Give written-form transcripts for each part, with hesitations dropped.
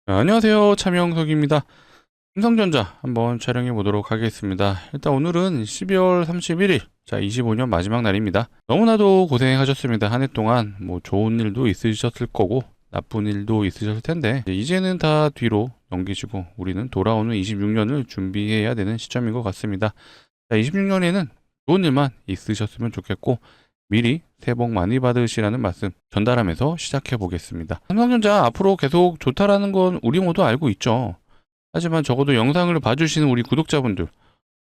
안녕하세요. 차명석입니다. 삼성전자 한번 촬영해 보도록 하겠습니다. 일단 오늘은 12월 31일, 자 25년 마지막 날입니다. 너무나도 고생하셨습니다. 한 해 동안 뭐 좋은 일도 있으셨을 거고 나쁜 일도 있으셨을 텐데 이제는 다 뒤로 넘기시고 우리는 돌아오는 26년을 준비해야 되는 시점인 것 같습니다. 자 26년에는 좋은 일만 있으셨으면 좋겠고 미리 새해 복 많이 받으시라는 말씀 전달하면서 시작해 보겠습니다. 삼성전자 앞으로 계속 좋다라는 건 우리 모두 알고 있죠. 하지만 적어도 영상을 봐주시는 우리 구독자분들,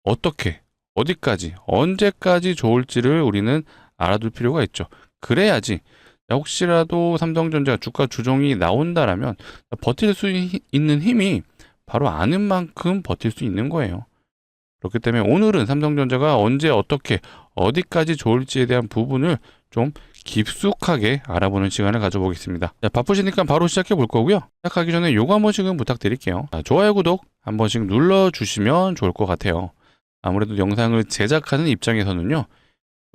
어떻게, 어디까지, 언제까지 좋을지를 우리는 알아둘 필요가 있죠. 그래야지 혹시라도 삼성전자 주가 조정이 나온다라면 버틸 수 있는 힘이 바로 아는 만큼 버틸 수 있는 거예요. 그렇기 때문에 오늘은 삼성전자가 언제 어떻게 어디까지 좋을지에 대한 부분을 좀 깊숙하게 알아보는 시간을 가져보겠습니다. 자, 바쁘시니까 바로 시작해 볼 거고요. 시작하기 전에 요거 한 번씩은 부탁드릴게요. 자, 좋아요, 구독 한 번씩 눌러주시면 좋을 것 같아요. 아무래도 영상을 제작하는 입장에서는요.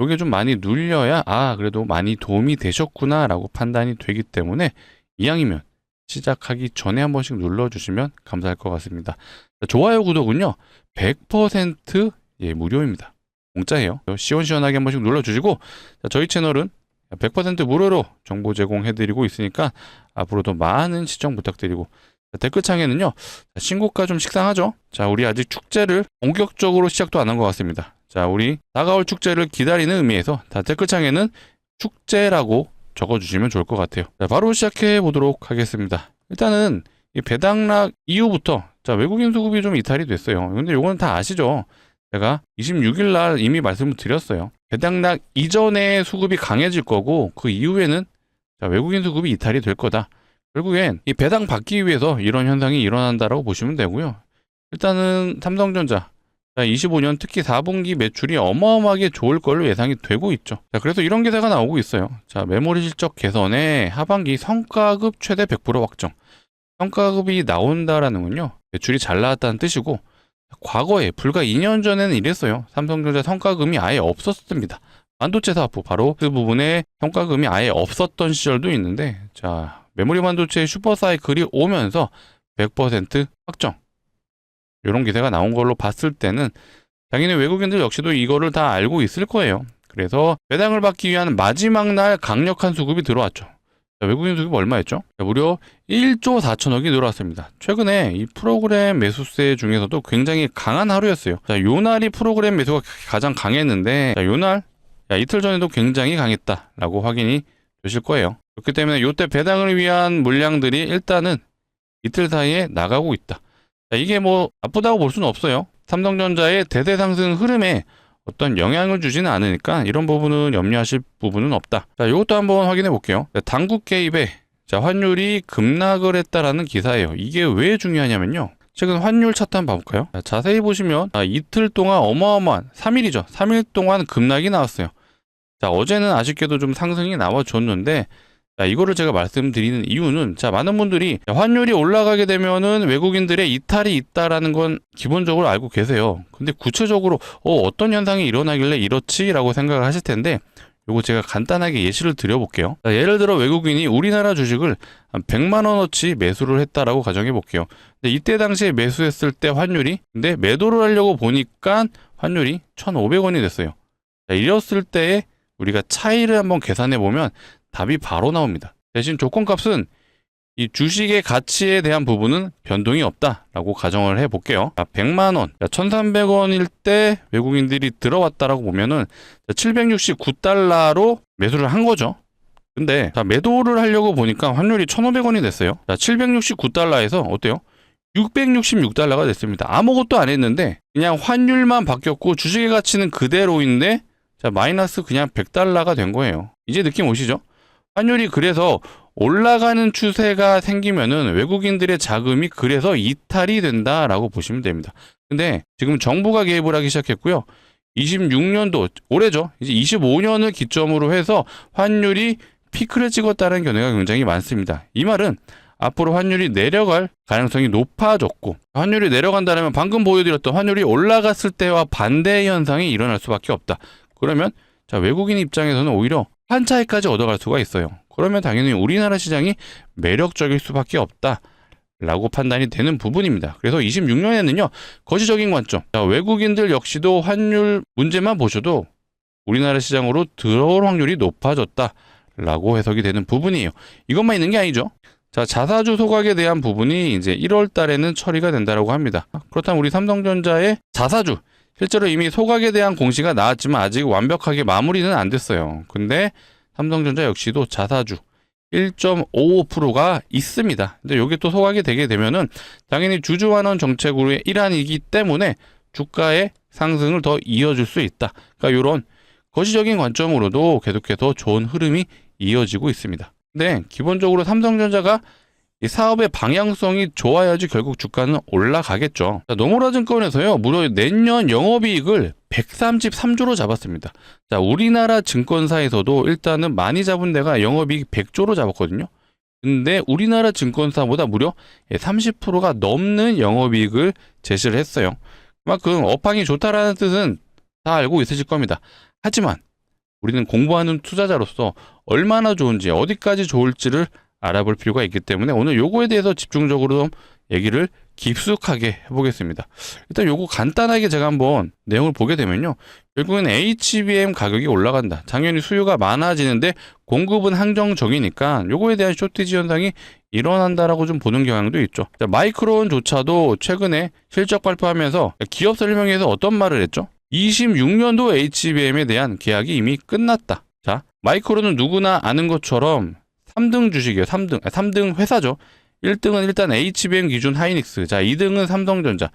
요게 좀 많이 눌려야 그래도 많이 도움이 되셨구나 라고 판단이 되기 때문에 이왕이면 시작하기 전에 한 번씩 눌러주시면 감사할 것 같습니다. 자, 좋아요, 구독은요 100% 무료입니다. 공짜예요. 시원시원하게 한 번씩 눌러주시고 자, 저희 채널은 100% 무료로 정보 제공해드리고 있으니까 앞으로도 많은 시청 부탁드리고 자, 댓글창에는요 신고가 좀 식상하죠. 자 우리 아직 축제를 본격적으로 시작도 안 한 것 같습니다. 자 우리 다가올 축제를 기다리는 의미에서 댓글창에는 축제라고 적어주시면 좋을 것 같아요. 자, 바로 시작해 보도록 하겠습니다. 일단은 이 배당락 이후부터 자 외국인 수급이 좀 이탈이 됐어요. 근데 요거는 다 아시죠? 제가 26일 날 이미 말씀을 드렸어요. 배당락 이전에 수급이 강해질 거고 그 이후에는 자, 외국인 수급이 이탈이 될 거다. 결국엔 이 배당 받기 위해서 이런 현상이 일어난다라고 보시면 되고요. 일단은 삼성전자 25년 특히 4분기 매출이 어마어마하게 좋을 걸로 예상이 되고 있죠. 자, 그래서 이런 기사가 나오고 있어요. 자, 메모리 실적 개선에 하반기 성과급 최대 100% 확정. 성과급이 나온다라는 건요. 매출이 잘 나왔다는 뜻이고 과거에 불과 2년 전에는 이랬어요. 삼성전자 성과금이 아예 없었습니다. 반도체 사업부 바로 그 부분에 성과금이 아예 없었던 시절도 있는데 자 메모리 반도체 슈퍼사이클이 오면서 100% 확정 이런 기세가 나온 걸로 봤을 때는 당연히 외국인들 역시도 이거를 다 알고 있을 거예요. 그래서 배당을 받기 위한 마지막 날 강력한 수급이 들어왔죠. 자, 외국인 수급이 얼마였죠? 자, 무려 1조 4천억이 늘어왔습니다. 최근에 이 프로그램 매수세 중에서도 굉장히 강한 하루였어요. 자, 요 날이 프로그램 매수가 가장 강했는데 자, 요 날 이틀 전에도 굉장히 강했다라고 확인이 되실 거예요. 그렇기 때문에 요때 배당을 위한 물량들이 일단은 이틀 사이에 나가고 있다. 자, 이게 뭐 나쁘다고 볼 수는 없어요. 삼성전자의 대대 상승 흐름에 어떤 영향을 주지는 않으니까 이런 부분은 염려하실 부분은 없다. 자, 이것도 한번 확인해 볼게요. 당국 개입에 자, 환율이 급락을 했다라는 기사예요. 이게 왜 중요하냐면요. 최근 환율 차트 한번 봐볼까요? 자, 자세히 보시면 이틀 동안 어마어마한 3일이죠. 3일 동안 급락이 나왔어요. 자, 어제는 아쉽게도 좀 상승이 나와줬는데 자, 이거를 제가 말씀드리는 이유는 자, 많은 분들이 환율이 올라가게 되면은 외국인들의 이탈이 있다라는 건 기본적으로 알고 계세요. 근데 구체적으로 어떤 현상이 일어나길래 이렇지라고 생각을 하실 텐데 요거 제가 간단하게 예시를 드려볼게요. 자, 예를 들어 외국인이 우리나라 주식을 한 100만 원어치 매수를 했다라고 가정해 볼게요. 근데 이때 당시에 매수했을 때 환율이 근데 매도를 하려고 보니까 환율이 1,500원이 됐어요. 자, 이랬을 때에 우리가 차이를 한번 계산해 보면 답이 바로 나옵니다. 대신 조건값은 이 주식의 가치에 대한 부분은 변동이 없다라고 가정을 해볼게요. 100만 원, 1,300원일 때 외국인들이 들어왔다라고 보면은 769달러로 매수를 한 거죠. 근데 매도를 하려고 보니까 환율이 1,500원이 됐어요. 769달러에서 어때요? 666달러가 됐습니다. 아무것도 안 했는데 그냥 환율만 바뀌었고 주식의 가치는 그대로인데 마이너스 그냥 100달러가 된 거예요. 이제 느낌 오시죠? 환율이 그래서 올라가는 추세가 생기면은 외국인들의 자금이 그래서 이탈이 된다라고 보시면 됩니다. 근데 지금 정부가 개입을 하기 시작했고요. 26년도 올해죠. 이제 25년을 기점으로 해서 환율이 피크를 찍었다는 견해가 굉장히 많습니다. 이 말은 앞으로 환율이 내려갈 가능성이 높아졌고 환율이 내려간다면 방금 보여드렸던 환율이 올라갔을 때와 반대 현상이 일어날 수밖에 없다. 그러면 자, 외국인 입장에서는 오히려 한 차이까지 얻어갈 수가 있어요. 그러면 당연히 우리나라 시장이 매력적일 수밖에 없다 라고 판단이 되는 부분입니다. 그래서 26년에는요, 거시적인 관점. 자, 외국인들 역시도 환율 문제만 보셔도 우리나라 시장으로 들어올 확률이 높아졌다라고 해석이 되는 부분이에요. 이것만 있는 게 아니죠. 자, 자사주 소각에 대한 부분이 이제 1월 달에는 처리가 된다라고 합니다. 그렇다면 우리 삼성전자의 자사주, 실제로 이미 소각에 대한 공시가 나왔지만 아직 완벽하게 마무리는 안 됐어요. 근데 삼성전자 역시도 자사주 1.55%가 있습니다. 근데 이게 또 소각이 되게 되면은 당연히 주주환원 정책으로의 일환이기 때문에 주가의 상승을 더 이어줄 수 있다. 그러니까 이런 거시적인 관점으로도 계속해서 좋은 흐름이 이어지고 있습니다. 근데 기본적으로 삼성전자가 이 사업의 방향성이 좋아야지 결국 주가는 올라가겠죠. 자, 노무라 증권에서요, 무려 내년 영업이익을 133조로 잡았습니다. 자, 우리나라 증권사에서도 일단은 많이 잡은 데가 영업이익 100조로 잡았거든요. 근데 우리나라 증권사보다 무려 30%가 넘는 영업이익을 제시를 했어요. 그만큼 업황이 좋다라는 뜻은 다 알고 있으실 겁니다. 하지만 우리는 공부하는 투자자로서 얼마나 좋은지, 어디까지 좋을지를 알아볼 필요가 있기 때문에 오늘 요거에 대해서 집중적으로 좀 얘기를 깊숙하게 해보겠습니다. 일단 요거 간단하게 제가 한번 내용을 보게 되면요, 결국은 HBM 가격이 올라간다. 당연히 수요가 많아지는데 공급은 한정적이니까 요거에 대한 쇼티지 현상이 일어난다라고 좀 보는 경향도 있죠. 자, 마이크론조차도 최근에 실적 발표하면서 기업 설명회에서 어떤 말을 했죠? 26년도 HBM에 대한 계약이 이미 끝났다. 자, 마이크론은 누구나 아는 것처럼 3등 주식이에요. 3등 회사죠. 1등은 일단 HBM 기준 하이닉스. 자, 2등은 삼성전자.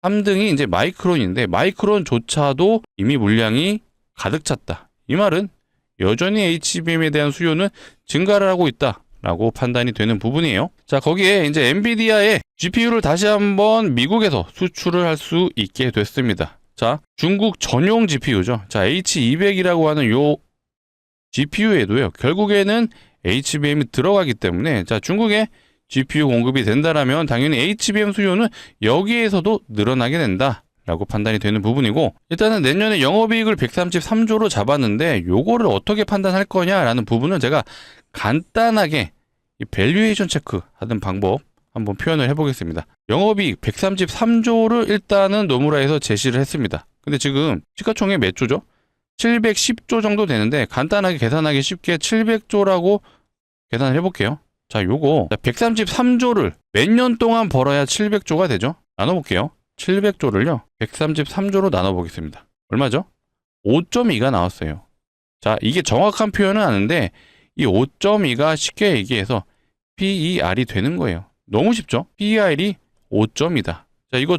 3등이 이제 마이크론인데 마이크론조차도 이미 물량이 가득 찼다. 이 말은 여전히 HBM에 대한 수요는 증가를 하고 있다라고 판단이 되는 부분이에요. 자, 거기에 이제 엔비디아의 GPU를 다시 한번 미국에서 수출을 할 수 있게 됐습니다. 자, 중국 전용 GPU죠. 자, H200이라고 하는 요 GPU에도요, 결국에는 HBM이 들어가기 때문에, 자, 중국에 GPU 공급이 된다라면 당연히 HBM 수요는 여기에서도 늘어나게 된다라고 판단이 되는 부분이고, 일단은 내년에 영업이익을 133조로 잡았는데 요거를 어떻게 판단할 거냐라는 부분은 제가 간단하게 이 밸류에이션 체크 하는 방법 한번 표현을 해보겠습니다. 영업이익 133조를 일단은 노무라에서 제시를 했습니다. 근데 지금 시가총액 몇 조죠? 710조 정도 되는데 간단하게 계산하기 쉽게 700조라고 계산을 해볼게요. 자, 요거 133조를 몇 년 동안 벌어야 700조가 되죠? 나눠볼게요. 700조를요 133조로 나눠보겠습니다. 얼마죠? 5.2가 나왔어요. 자, 이게 정확한 표현은 아는데 이 5.2가 쉽게 얘기해서 PER이 되는 거예요. 너무 쉽죠? PER이 5.2다. 자, 이거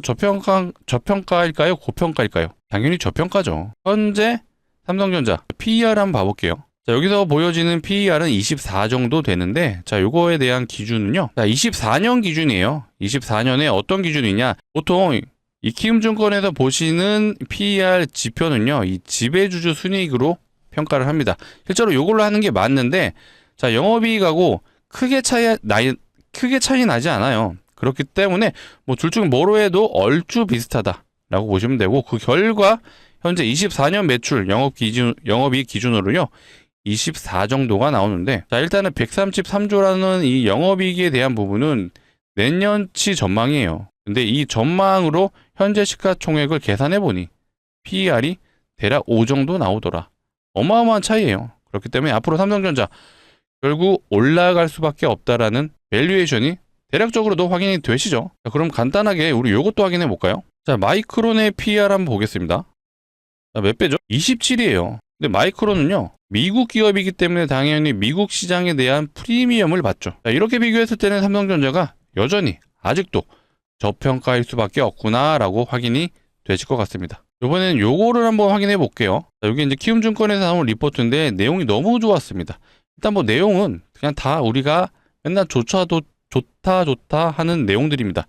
저평가일까요? 고평가일까요? 당연히 저평가죠. 현재 삼성전자 PER 한번 봐볼게요. 자, 여기서 보여지는 PER은 24 정도 되는데, 자, 요거에 대한 기준은요. 자, 24년 기준이에요. 24년에 어떤 기준이냐? 보통 이 키움증권에서 보시는 PER 지표는요, 이 지배주주 순이익으로 평가를 합니다. 실제로 요걸로 하는 게 맞는데, 자, 영업이익하고 크게 차이 나지 않아요. 그렇기 때문에 뭐 둘 중 뭐로 해도 얼추 비슷하다라고 보시면 되고, 그 결과 현재 24년 매출 영업이익 기준으로요 24 정도가 나오는데, 자, 일단은 133조라는 이 영업이익에 대한 부분은 내년치 전망이에요. 근데 이 전망으로 현재 시가총액을 계산해 보니 PER이 대략 5 정도 나오더라. 어마어마한 차이예요. 그렇기 때문에 앞으로 삼성전자 결국 올라갈 수밖에 없다라는 밸류에이션이 대략적으로도 확인이 되시죠? 자, 그럼 간단하게 우리 요것도 확인해 볼까요? 자, 마이크론의 PER 한번 보겠습니다. 자, 몇 배죠? 27이에요. 근데 마이크론은요, 미국 기업이기 때문에 당연히 미국 시장에 대한 프리미엄을 받죠. 자, 이렇게 비교했을 때는 삼성전자가 여전히 아직도 저평가일 수밖에 없구나라고 확인이 되실 것 같습니다. 이번에는 요거를 한번 확인해 볼게요. 자, 여기 이제 키움증권에서 나온 리포트인데 내용이 너무 좋았습니다. 일단 뭐 내용은 그냥 다 우리가 맨날 좋다 하는 내용들입니다.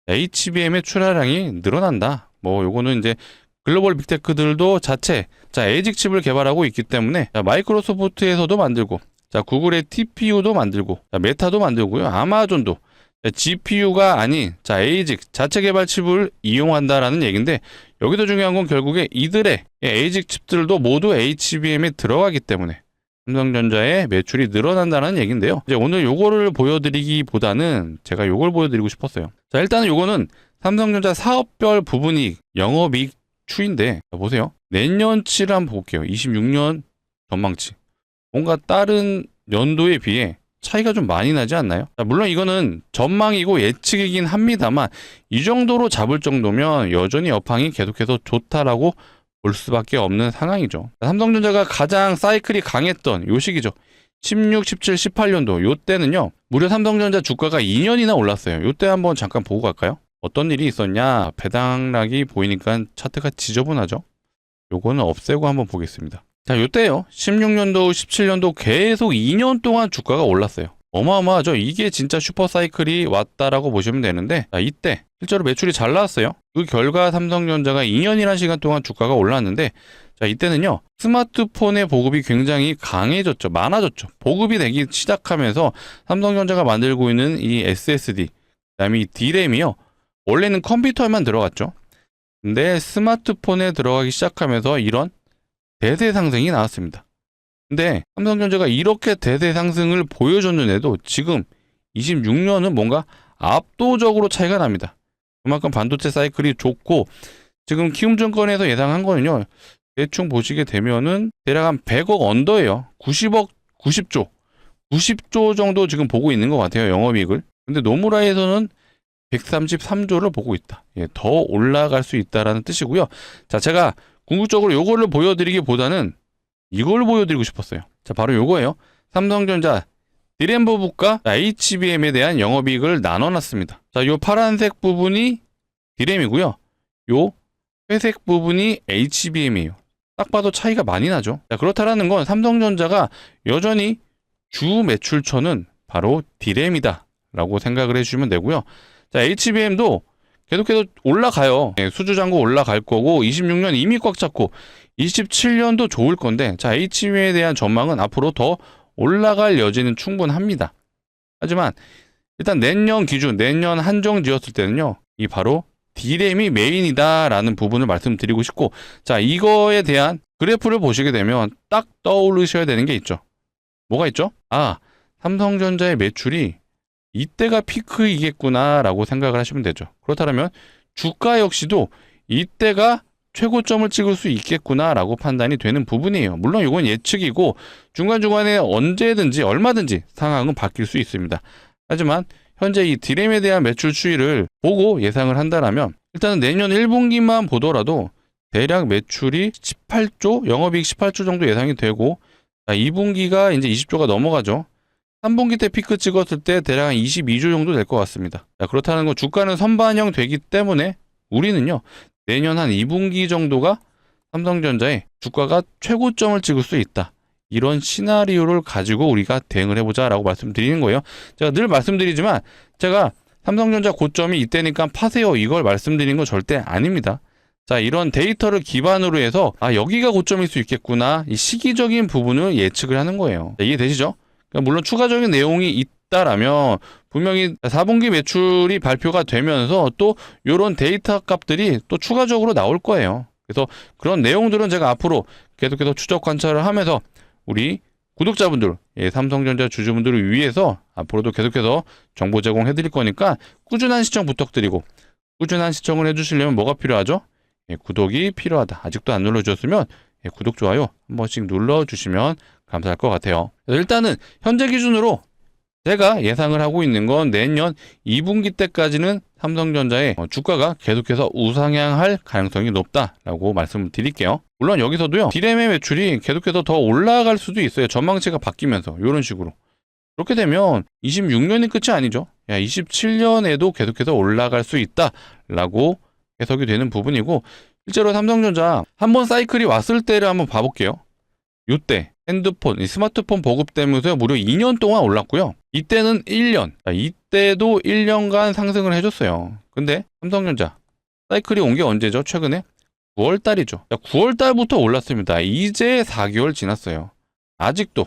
HBM의 출하량이 늘어난다. 뭐 요거는 이제 글로벌 빅테크들도 자체 에이직 칩을 개발하고 있기 때문에, 자, 마이크로소프트에서도 만들고, 자, 구글의 TPU도 만들고, 자, 메타도 만들고요. 아마존도 GPU가 아닌 에이직 자체 개발 칩을 이용한다라는 얘기인데, 여기서 중요한 건 결국에 이들의 에이직 칩들도 모두 HBM에 들어가기 때문에, 삼성전자의 매출이 늘어난다는 얘기인데요. 이제 오늘 요거를 보여드리기보다는 제가 요걸 보여드리고 싶었어요. 자, 일단은 요거는 삼성전자 사업별 부분이익, 영업이익 추인데, 자, 보세요. 내년치를 한번 볼게요. 26년 전망치. 뭔가 다른 연도에 비해 차이가 좀 많이 나지 않나요? 자, 물론 이거는 전망이고 예측이긴 합니다만 이 정도로 잡을 정도면 여전히 업황이 계속해서 좋다라고 볼 수밖에 없는 상황이죠. 삼성전자가 가장 사이클이 강했던 요 시기죠. 16, 17, 18년도 요 때는요. 무려 삼성전자 주가가 2년이나 올랐어요. 요 때 한번 잠깐 보고 갈까요? 어떤 일이 있었냐? 배당락이 보이니까 차트가 지저분하죠. 요거는 없애고 한번 보겠습니다. 자, 요때요. 16년도, 17년도 계속 2년 동안 주가가 올랐어요. 어마어마하죠. 이게 진짜 슈퍼사이클이 왔다라고 보시면 되는데, 자, 이때 실제로 매출이 잘 나왔어요. 그 결과 삼성전자가 2년이라는 시간 동안 주가가 올랐는데, 자, 이때는요. 스마트폰의 보급이 굉장히 강해졌죠. 많아졌죠. 보급이 되기 시작하면서 삼성전자가 만들고 있는 이 SSD, 그다음에 이 D램이요. 원래는 컴퓨터에만 들어갔죠. 근데 스마트폰에 들어가기 시작하면서 이런 대세 상승이 나왔습니다. 근데 삼성전자가 이렇게 대세 상승을 보여줬는데도 지금 26년은 뭔가 압도적으로 차이가 납니다. 그만큼 반도체 사이클이 좋고 지금 키움증권에서 예상한 거는요. 대충 보시게 되면은 대략 한 100억 언더예요. 90억, 90조 정도 지금 보고 있는 것 같아요. 영업이익을. 근데 노무라에서는 133조를 보고 있다. 예, 더 올라갈 수 있다라는 뜻이고요. 자, 제가 궁극적으로 요거를 보여드리기보다는 이걸 보여드리고 싶었어요. 자, 바로 요거예요. 삼성전자 D램 부분과 HBM에 대한 영업이익을 나눠놨습니다. 자, 요 파란색 부분이 D램이고요. 요 회색 부분이 HBM이에요. 딱 봐도 차이가 많이 나죠. 자, 그렇다라는 건 삼성전자가 여전히 주 매출처는 바로 D램이다 라고 생각을 해주시면 되고요. 자, HBM도 계속해서 올라가요. 수주잔고 올라갈 거고 26년 이미 꽉 찼고 27년도 좋을 건데, 자, HBM에 대한 전망은 앞으로 더 올라갈 여지는 충분합니다. 하지만 일단 내년 기준, 내년 한정 지었을 때는요. 이 바로 D램이 메인이다라는 부분을 말씀드리고 싶고, 자, 이거에 대한 그래프를 보시게 되면 딱 떠오르셔야 되는 게 있죠. 뭐가 있죠? 아, 삼성전자의 매출이 이때가 피크이겠구나라고 생각을 하시면 되죠. 그렇다면 주가 역시도 이때가 최고점을 찍을 수 있겠구나라고 판단이 되는 부분이에요. 물론 이건 예측이고 중간중간에 언제든지 얼마든지 상황은 바뀔 수 있습니다. 하지만 현재 이 D램에 대한 매출 추이를 보고 예상을 한다면 일단은 내년 1분기만 보더라도 대략 매출이 18조, 영업이익 18조 정도 예상이 되고, 2분기가 이제 20조가 넘어가죠. 3분기 때 피크 찍었을 때 대략 한 22조 정도 될 것 같습니다. 자, 그렇다는 건 주가는 선반영 되기 때문에 우리는요, 내년 한 2분기 정도가 삼성전자의 주가가 최고점을 찍을 수 있다. 이런 시나리오를 가지고 우리가 대응을 해보자라고 말씀드리는 거예요. 제가 늘 말씀드리지만 제가 삼성전자 고점이 이때니까 파세요 이걸 말씀드리는 건 절대 아닙니다. 자, 이런 데이터를 기반으로 해서 여기가 고점일 수 있겠구나, 이 시기적인 부분을 예측을 하는 거예요. 자, 이해되시죠? 물론 추가적인 내용이 있다라면 분명히 4분기 매출이 발표가 되면서 또 이런 데이터 값들이 또 추가적으로 나올 거예요. 그래서 그런 내용들은 제가 앞으로 계속해서 추적 관찰을 하면서 우리 구독자분들, 삼성전자 주주분들을 위해서 앞으로도 계속해서 정보 제공해 드릴 거니까 꾸준한 시청 부탁드리고, 꾸준한 시청을 해주시려면 뭐가 필요하죠? 구독이 필요하다. 아직도 안 눌러주셨으면 구독, 좋아요 한 번씩 눌러주시면 감사할 것 같아요. 일단은 현재 기준으로 제가 예상을 하고 있는 건 내년 2분기 때까지는 삼성전자의 주가가 계속해서 우상향할 가능성이 높다라고 말씀을 드릴게요. 물론 여기서도요, D램의 매출이 계속해서 더 올라갈 수도 있어요. 전망치가 바뀌면서 이런 식으로. 그렇게 되면 26년이 끝이 아니죠. 27년에도 계속해서 올라갈 수 있다라고 해석이 되는 부분이고, 실제로 삼성전자 한번 사이클이 왔을 때를 한번 봐볼게요. 이때 핸드폰, 스마트폰 보급되면서 무려 2년 동안 올랐고요. 이때는 1년, 이때도 1년간 상승을 해줬어요. 근데 삼성전자 사이클이 온 게 언제죠? 최근에 9월달이죠. 9월달부터 올랐습니다. 이제 4개월 지났어요. 아직도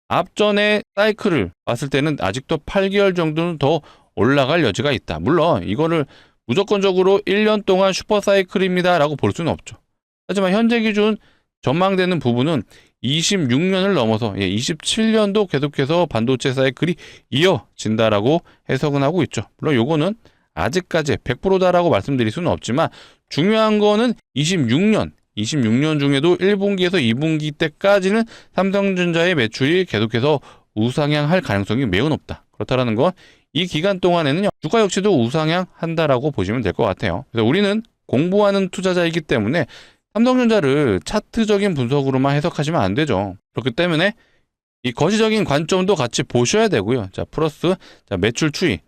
앞전에 사이클을 봤을 때는 아직도 8개월 정도는 더 올라갈 여지가 있다. 물론 이거를 무조건적으로 1년 동안 슈퍼사이클입니다 라고 볼 수는 없죠. 하지만 현재 기준 전망되는 부분은 26년을 넘어서 27년도 계속해서 반도체 사이클이 이어진다라고 해석은 하고 있죠. 물론 요거는 아직까지 100%다라고 말씀드릴 수는 없지만 중요한 거는 26년 중에도 1분기에서 2분기 때까지는 삼성전자의 매출이 계속해서 우상향할 가능성이 매우 높다. 그렇다라는 건 이 기간 동안에는 주가 역시도 우상향한다라고 보시면 될 것 같아요. 그래서 우리는 공부하는 투자자이기 때문에 삼성전자를 차트적인 분석으로만 해석하시면 안 되죠. 그렇기 때문에 이 거시적인 관점도 같이 보셔야 되고요. 자, 플러스 매출 추이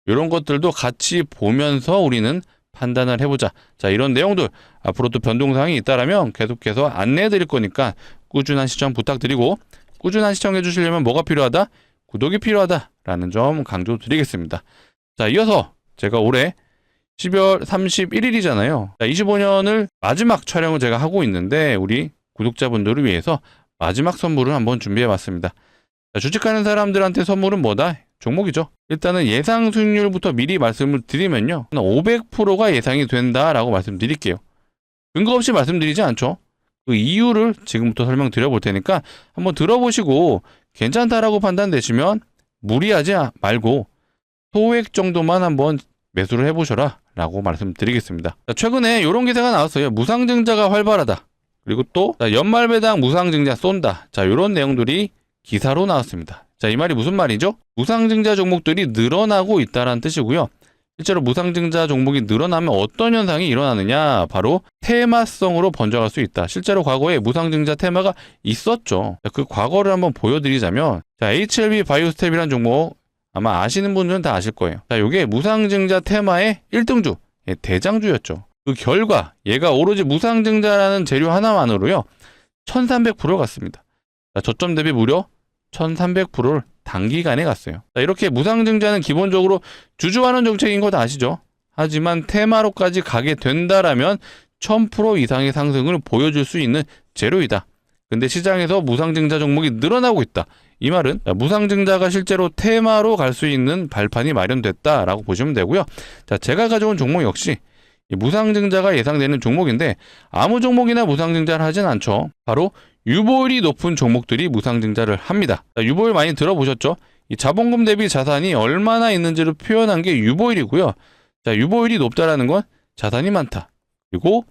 이런 것들도 같이 보면서 우리는 판단을 해보자. 자, 이런 내용들 앞으로도 변동사항이 있다라면 계속해서 안내해 드릴 거니까 꾸준한 시청 부탁드리고, 꾸준한 시청해 주시려면 뭐가 필요하다? 구독이 필요하다라는 점 강조드리겠습니다. 자, 이어서 제가 올해 12월 31일이잖아요. 25년을 마지막 촬영을 제가 하고 있는데 우리 구독자분들을 위해서 마지막 선물을 한번 준비해봤습니다. 주식하는 사람들한테 선물은 뭐다? 종목이죠. 일단은 예상 수익률부터 미리 말씀을 드리면요, 500%가 예상이 된다라고 말씀드릴게요. 근거 없이 말씀드리지 않죠. 그 이유를 지금부터 설명드려 볼 테니까 한번 들어보시고 괜찮다라고 판단되시면 무리하지 말고 소액 정도만 한번 매수를 해보셔라 라고 말씀드리겠습니다. 최근에 이런 기사가 나왔어요. 무상증자가 활발하다. 그리고 또 연말 배당 무상증자 쏜다. 자, 이런 내용들이 기사로 나왔습니다. 자, 이 말이 무슨 말이죠? 무상증자 종목들이 늘어나고 있다는 뜻이고요. 실제로 무상증자 종목이 늘어나면 어떤 현상이 일어나느냐, 바로 테마성으로 번져갈 수 있다. 실제로 과거에 무상증자 테마가 있었죠. 그 과거를 한번 보여드리자면, 자, HLB 바이오스텝이라는 종목 아마 아시는 분들은 다 아실 거예요. 자, 요게 무상증자 테마의 1등주, 대장주였죠. 그 결과 얘가 오로지 무상증자라는 재료 하나만으로요 1300% 갔습니다. 자, 저점 대비 무려 1300%를 단기간에 갔어요. 자, 이렇게 무상증자는 기본적으로 주주환원 정책인 거 다 아시죠? 하지만 테마로까지 가게 된다라면 1000% 이상의 상승을 보여줄 수 있는 재료이다. 근데 시장에서 무상증자 종목이 늘어나고 있다. 이 말은 무상증자가 실제로 테마로 갈 수 있는 발판이 마련됐다라고 보시면 되고요. 자, 제가 가져온 종목 역시 무상증자가 예상되는 종목인데 아무 종목이나 무상증자를 하진 않죠. 바로 유보율이 높은 종목들이 무상증자를 합니다. 자, 유보율 많이 들어보셨죠? 이 자본금 대비 자산이 얼마나 있는지를 표현한 게 유보율이고요. 자, 유보율이 높다라는 건 자산이 많다. 그리고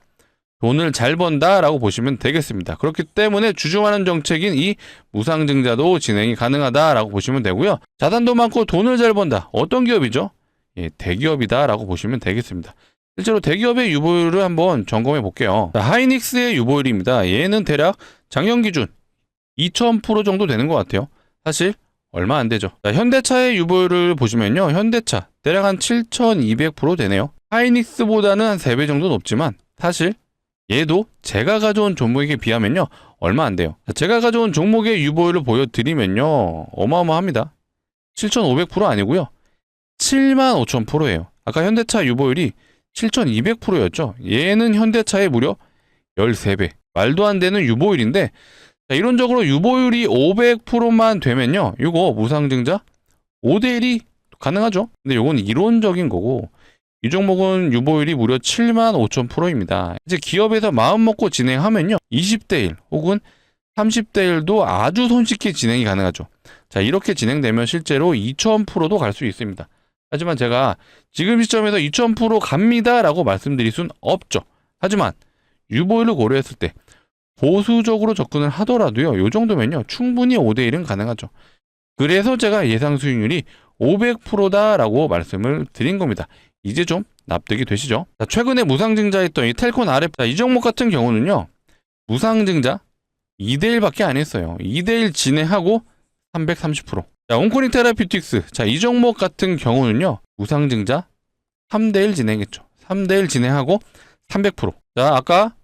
돈을 잘 번다라고 보시면 되겠습니다. 그렇기 때문에 주주환원 정책인 이 무상증자도 진행이 가능하다라고 보시면 되고요. 자산도 많고 돈을 잘 번다. 어떤 기업이죠? 대기업이다라고 보시면 되겠습니다. 실제로 대기업의 유보율을 한번 점검해 볼게요. 자, 하이닉스의 유보율입니다. 얘는 대략 작년 기준 2000% 정도 되는 것 같아요. 사실 얼마 안 되죠. 자, 현대차의 유보율을 보시면요, 현대차 대략 한 7200% 되네요. 하이닉스보다는 한 3배 정도 높지만 사실 얘도 제가 가져온 종목에 비하면요 얼마 안 돼요. 자, 제가 가져온 종목의 유보율을 보여드리면요 어마어마합니다. 7500% 아니고요 75000%예요. 아까 현대차 유보율이 7200%였죠. 얘는 현대차의 무려 13배. 말도 안 되는 유보율인데, 자, 이론적으로 유보율이 500%만 되면요 이거 무상증자 5대1이 가능하죠. 근데 이건 이론적인 거고 이 종목은 유보율이 무려 75000%입니다. 이제 기업에서 마음 먹고 진행하면요 20대1 혹은 30대1도 아주 손쉽게 진행이 가능하죠. 자, 이렇게 진행되면 실제로 2000%도 갈 수 있습니다. 하지만 제가 지금 시점에서 2000% 갑니다 라고 말씀드릴 순 없죠. 하지만 유보율을 고려했을 때 보수적으로 접근을 하더라도요 이 정도면요 충분히 5대1은 가능하죠. 그래서 제가 예상 수익률이 500%다라고 말씀을 드린 겁니다. 이제 좀 납득이 되시죠? 자, 최근에 무상증자했던 이 텔콘 RF, 이 종목 같은 경우는요 무상증자 2대1밖에 안 했어요. 2대1 진행하고 330%. 자, 온코닉 테라피틱스, 자, 이 종목 같은 경우는요 무상증자 3대1 진행했죠. 3대1 진행하고 300%. 자, 아까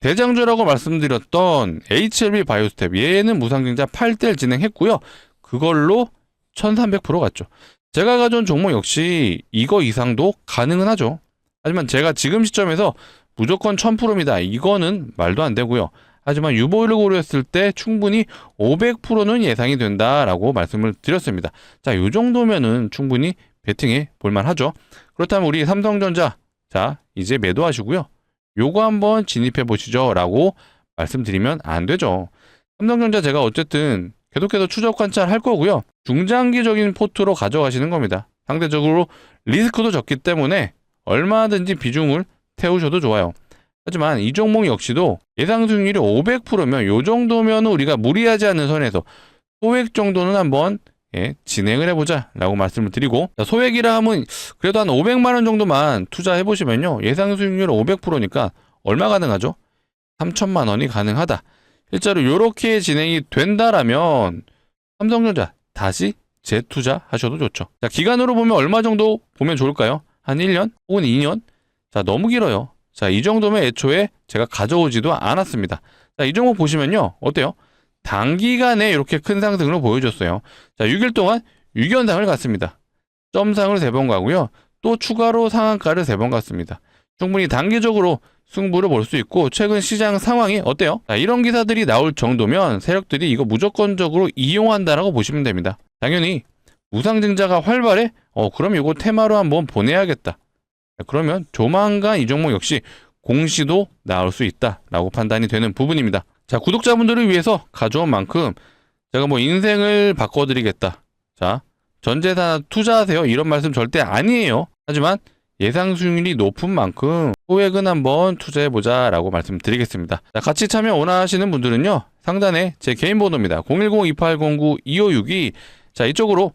대장주라고 말씀드렸던 HLB 바이오스텝, 얘는 무상증자 8대1 진행했고요. 그걸로 1300% 갔죠. 제가 가져온 종목 역시 이거 이상도 가능은 하죠. 하지만 제가 지금 시점에서 무조건 1000%입니다. 이거는 말도 안 되고요. 하지만 유보율을 고려했을 때 충분히 500%는 예상이 된다라고 말씀을 드렸습니다. 자, 이 정도면은 충분히 베팅해 볼만하죠. 그렇다면 우리 삼성전자, 자, 이제 매도하시고요. 요거 한번 진입해 보시죠 라고 말씀드리면 안 되죠. 삼성전자 제가 어쨌든 계속해서 추적 관찰할 거고요. 중장기적인 포트로 가져가시는 겁니다. 상대적으로 리스크도 적기 때문에 얼마든지 비중을 태우셔도 좋아요. 하지만 이 종목 역시도 예상 수익률이 500%면 이 정도면 우리가 무리하지 않는 선에서 소액 정도는 한번 진행을 해보자 라고 말씀을 드리고, 소액이라 하면 그래도 한 500만 원 정도만 투자해 보시면요, 예상 수익률 500%니까 얼마 가능하죠? 3천만 원이 가능하다. 실제로 이렇게 진행이 된다라면 삼성전자 다시 재투자 하셔도 좋죠. 자, 기간으로 보면 얼마 정도 보면 좋을까요? 한 1년 혹은 2년? 자, 너무 길어요. 자, 이 정도면 애초에 제가 가져오지도 않았습니다. 자, 이 종목 보시면요, 어때요? 단기간에 이렇게 큰 상승을 보여줬어요. 자, 6일 동안 6연상을 갔습니다. 점상을 3번 가고요. 또 추가로 상한가를 3번 갔습니다. 충분히 단기적으로 승부를 볼 수 있고, 최근 시장 상황이 어때요? 자, 이런 기사들이 나올 정도면 세력들이 이거 무조건적으로 이용한다라고 보시면 됩니다. 당연히 무상증자가 활발해? 그럼 이거 테마로 한번 보내야겠다. 자, 그러면 조만간 이 종목 역시 공시도 나올 수 있다라고 판단이 되는 부분입니다. 자, 구독자분들을 위해서 가져온 만큼 제가 뭐 인생을 바꿔드리겠다, 자, 전재산 투자하세요, 이런 말씀 절대 아니에요. 하지만 예상 수익률이 높은 만큼 소액은 한번 투자해보자 라고 말씀드리겠습니다. 자, 같이 참여 원하시는 분들은요, 상단에 제 개인 번호입니다. 010-2809-2562. 자, 이쪽으로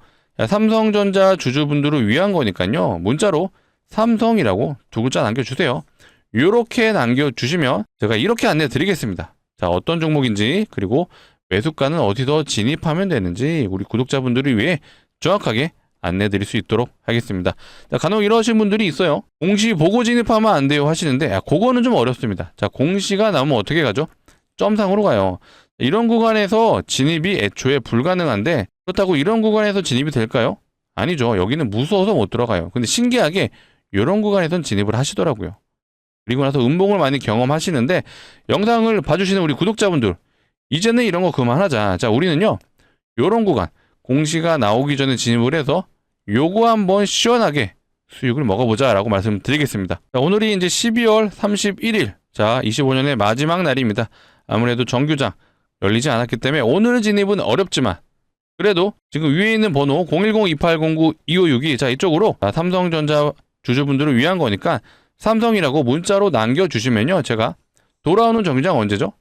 삼성전자 주주분들을 위한 거니까요, 문자로 삼성이라고 2글자 남겨주세요. 이렇게 남겨주시면 제가 이렇게 안내 드리겠습니다. 자, 어떤 종목인지, 그리고 매수가는 어디서 진입하면 되는지 우리 구독자분들을 위해 정확하게 안내 드릴 수 있도록 하겠습니다. 자, 간혹 이러신 분들이 있어요. 공시 보고 진입하면 안 돼요 하시는데, 그거는 좀 어렵습니다. 자, 공시가 나오면 어떻게 가죠? 점상으로 가요. 이런 구간에서 진입이 애초에 불가능한데, 그렇다고 이런 구간에서 진입이 될까요? 아니죠. 여기는 무서워서 못 들어가요. 근데 신기하게 이런 구간에선 진입을 하시더라고요. 그리고 나서 음봉을 많이 경험하시는데, 영상을 봐주시는 우리 구독자분들, 이제는 이런 거 그만하자. 자, 우리는요, 이런 구간 공시가 나오기 전에 진입을 해서 요거 한번 시원하게 수익을 먹어보자 라고 말씀드리겠습니다. 자, 오늘이 이제 12월 31일, 자, 25년의 마지막 날입니다. 아무래도 정규장 열리지 않았기 때문에 오늘 진입은 어렵지만, 그래도 지금 위에 있는 번호 010-2809-2562, 자, 이쪽으로 삼성전자 주주분들을 위한 거니까 삼성이라고 문자로 남겨주시면요, 제가 돌아오는 정규장 언제죠?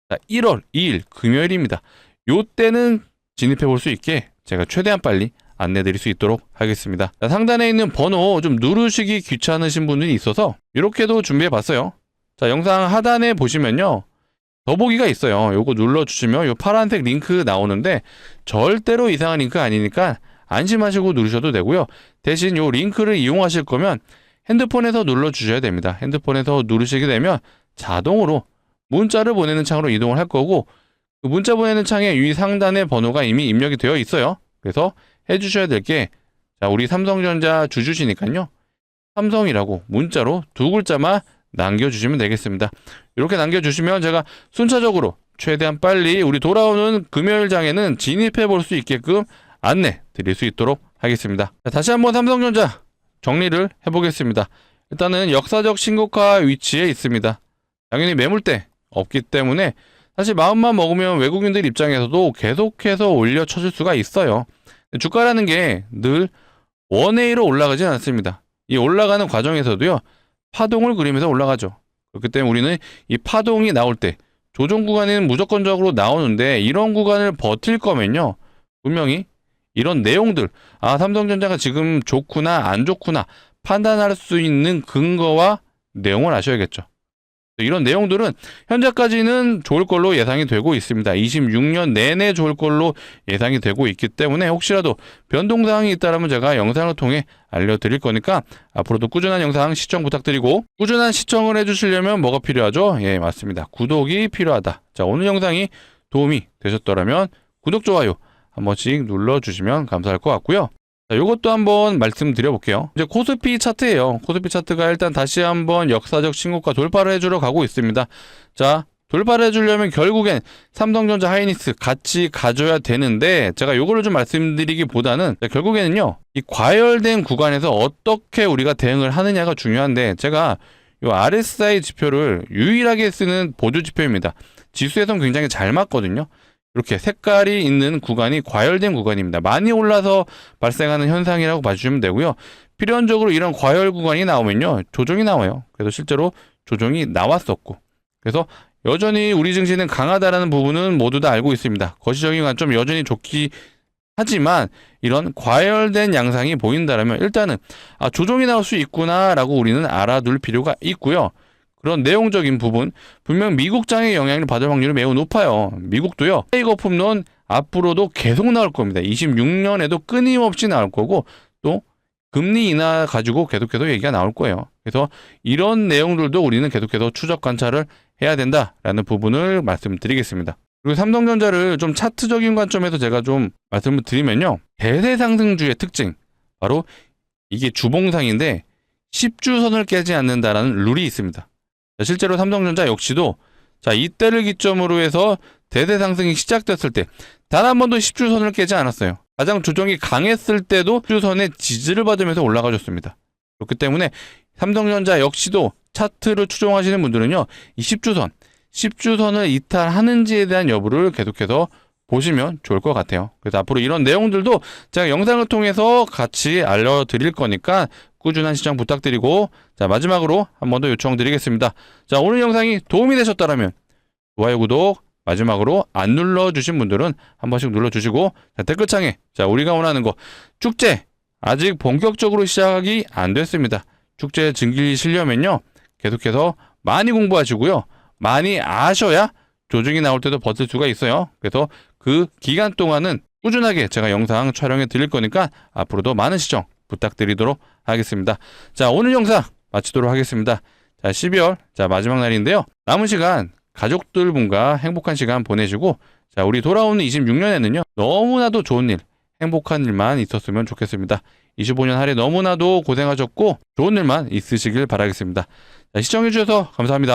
자, 1월 2일 금요일입니다. 요때는 진입해 볼 수 있게 제가 최대한 빨리 안내 드릴 수 있도록 하겠습니다. 자, 상단에 있는 번호 좀 누르시기 귀찮으신 분들이 있어서 이렇게도 준비해 봤어요. 자, 영상 하단에 보시면요, 더보기가 있어요. 요거 눌러주시면 요 파란색 링크 나오는데 절대로 이상한 링크 아니니까 안심하시고 누르셔도 되고요. 대신 요 링크를 이용하실 거면 핸드폰에서 눌러주셔야 됩니다. 핸드폰에서 누르시게 되면 자동으로 문자를 보내는 창으로 이동을 할 거고, 그 문자 보내는 창에 위 상단에 번호가 이미 입력이 되어 있어요. 그래서 해주셔야 될 게, 자, 우리 삼성전자 주주시니까요, 삼성이라고 문자로 2글자만 남겨주시면 되겠습니다. 이렇게 남겨주시면 제가 순차적으로 최대한 빨리 우리 돌아오는 금요일 장에는 진입해 볼 수 있게끔 안내 드릴 수 있도록 하겠습니다. 자, 다시 한번 삼성전자 정리를 해보겠습니다. 일단은 역사적 신고가 위치에 있습니다. 당연히 매물대 없기 때문에 사실 마음만 먹으면 외국인들 입장에서도 계속해서 올려쳐줄 수가 있어요. 주가라는 게 늘 원웨이로 올라가진 않습니다. 이 올라가는 과정에서도요, 파동을 그리면서 올라가죠. 그렇기 때문에 우리는 이 파동이 나올 때 조정 구간에는 무조건적으로 나오는데, 이런 구간을 버틸 거면요, 분명히 이런 내용들, 삼성전자가 지금 좋구나 안 좋구나 판단할 수 있는 근거와 내용을 아셔야겠죠. 이런 내용들은 현재까지는 좋을 걸로 예상이 되고 있습니다. 26년 내내 좋을 걸로 예상이 되고 있기 때문에 혹시라도 변동사항이 있다면 제가 영상을 통해 알려드릴 거니까 앞으로도 꾸준한 영상 시청 부탁드리고, 꾸준한 시청을 해주시려면 뭐가 필요하죠? 예, 맞습니다. 구독이 필요하다. 자, 오늘 영상이 도움이 되셨더라면 구독, 좋아요 한 번씩 눌러주시면 감사할 것 같고요. 자, 요것도 한번 말씀드려볼게요. 이제 코스피 차트예요. 코스피 차트가 일단 다시 한번 역사적 신고가 돌파를 해주러 가고 있습니다. 자, 돌파를 해주려면 결국엔 삼성전자, 하이닉스 같이 가져야 되는데, 제가 요거를 좀 말씀드리기보다는 결국에는요, 이 과열된 구간에서 어떻게 우리가 대응을 하느냐가 중요한데, 제가 요 RSI 지표를 유일하게 쓰는 보조 지표입니다. 지수에선 굉장히 잘 맞거든요. 이렇게 색깔이 있는 구간이 과열된 구간입니다. 많이 올라서 발생하는 현상이라고 봐주시면 되고요. 필연적으로 이런 과열 구간이 나오면요, 조정이 나와요. 그래서 실제로 조정이 나왔었고, 그래서 여전히 우리 증시는 강하다라는 부분은 모두 다 알고 있습니다. 거시적인 관점 여전히 좋기 하지만 이런 과열된 양상이 보인다라면 일단은 조정이 나올 수 있구나라고 우리는 알아둘 필요가 있고요. 그런 내용적인 부분, 분명 미국장의 영향을 받을 확률이 매우 높아요. 미국도요, 거품론 앞으로도 계속 나올 겁니다. 26년에도 끊임없이 나올 거고, 또 금리 인하 가지고 계속해서 얘기가 나올 거예요. 그래서 이런 내용들도 우리는 계속해서 추적 관찰을 해야 된다라는 부분을 말씀드리겠습니다. 그리고 삼성전자를 좀 차트적인 관점에서 제가 좀 말씀을 드리면요, 대세 상승주의 특징, 바로 이게 주봉상인데 10주선을 깨지 않는다라는 룰이 있습니다. 실제로 삼성전자 역시도 이때를 기점으로 해서 대세 상승이 시작됐을 때 단 한 번도 10주선을 깨지 않았어요. 가장 조정이 강했을 때도 10주선의 지지를 받으면서 올라가줬습니다. 그렇기 때문에 삼성전자 역시도 차트를 추종하시는 분들은요, 이 10주선을 이탈하는지에 대한 여부를 계속해서 보시면 좋을 것 같아요. 그래서 앞으로 이런 내용들도 제가 영상을 통해서 같이 알려드릴 거니까 꾸준한 시청 부탁드리고, 마지막으로 한 번 더 요청드리겠습니다. 오늘 영상이 도움이 되셨다면 좋아요, 구독, 마지막으로 안 눌러주신 분들은 한 번씩 눌러주시고, 댓글창에 우리가 원하는 거, 축제 아직 본격적으로 시작이 안 됐습니다. 축제 즐기시려면요, 계속해서 많이 공부하시고요, 많이 아셔야 조정이 나올 때도 버틸 수가 있어요. 그래서 그 기간 동안은 꾸준하게 제가 영상 촬영해 드릴 거니까 앞으로도 많은 시청 부탁드리도록 하겠습니다. 오늘 영상 마치도록 하겠습니다. 12월 마지막 날인데요, 남은 시간 가족들분과 행복한 시간 보내시고, 우리 돌아오는 26년에는요 너무나도 좋은 일, 행복한 일만 있었으면 좋겠습니다. 25년 한 해 너무나도 고생하셨고 좋은 일만 있으시길 바라겠습니다. 시청해주셔서 감사합니다.